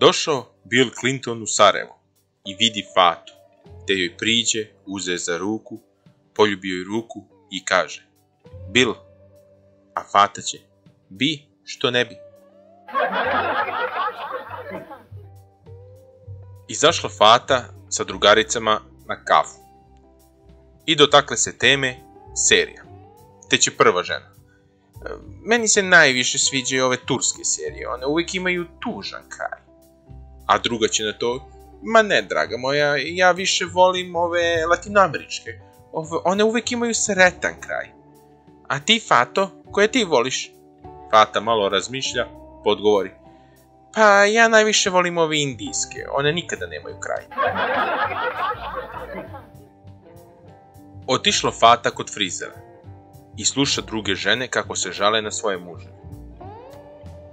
Došao Bill Clinton u Sarajevo i vidi Fatu, te joj priđe, uze za ruku, poljubi joj ruku i kaže: Bill, a Fata će: bi, što ne bi. Izašla Fata sa drugaricama na kafu i dotakle se teme serija, te će prva žena: meni se najviše sviđaju ove turske serije, one uvijek imaju tužan kraj. A druga će na to: ma ne, draga moja, ja više volim ove latinoameričke, one uvijek imaju sretan kraj. A ti, Fato, koje ti voliš? Fata malo razmišlja, pa odgovori: pa ja najviše volim ove indijske, one nikada nemaju kraj. Otišla Fata kod frizera i sluša druge žene kako se žale na svoje muže.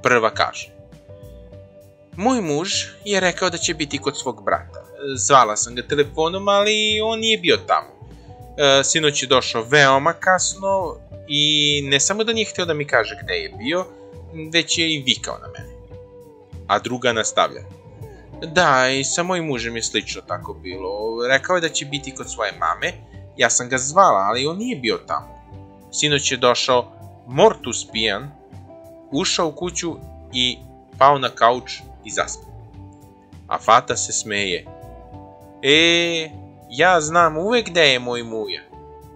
Prva kaže: moj muž je rekao da će biti kod svog brata. Zvala sam ga telefonom, ali on nije bio tamo. Sinoć je došao veoma kasno i ne samo da nije htio da mi kaže gde je bio, već je i vikao na mene. A druga nastavlja: da, i sa mojim mužem je slično tako bilo. Rekao je da će biti kod svoje mame, ja sam ga zvala, ali on nije bio tamo. Sinoć je došao mortus pijan, ušao u kuću i pao na kauč i zaspao. A Fata se smeje: ja znam uvek gde je moj muja.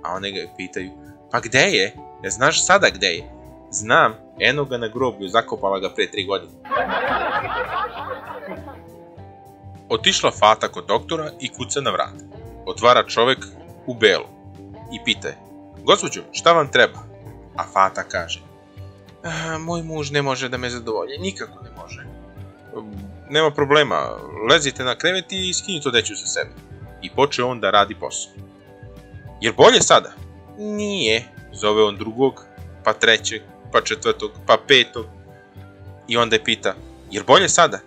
A one ga pitaju: pa gde je? Ne znaš sada gde je? Znam, eno ga na groblju, zakopala ga pre 3 godine. Otišla Fata kod doktora i kuca na vrata. Otvara čovek u belu i pita je: gospođo, šta vam treba? A Fata kaže: moj muž ne može da me zadovolji, nikako ne može. Nema problema, lezite na krevet i skinite odeću sa sebe. I počeo on da radi posao. Jer bolje sada? Nije. Zove on drugog, pa trećeg, pa četvrtog, pa petog. I onda je pita: jer bolje sada?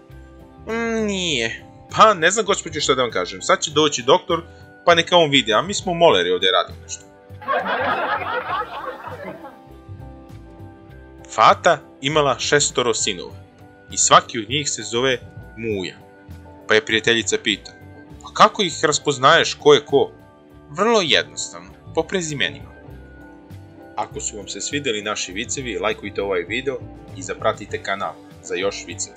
Nije. Pa ne znam, gospođo, šta da vam kažem. Sad će doći doktor, pa neka on vidi, a mi smo moleri ovdje radimo nešto. Fata imala 6 sinova i svaki od njih se zove Muja. Pa je prijateljica pita: a kako ih raspoznaješ ko je ko? Vrlo jednostavno, po prezimenima. Ako su vam se svidjeli naši vicevi, lajkujte ovaj video i zapratite kanal za još viceva.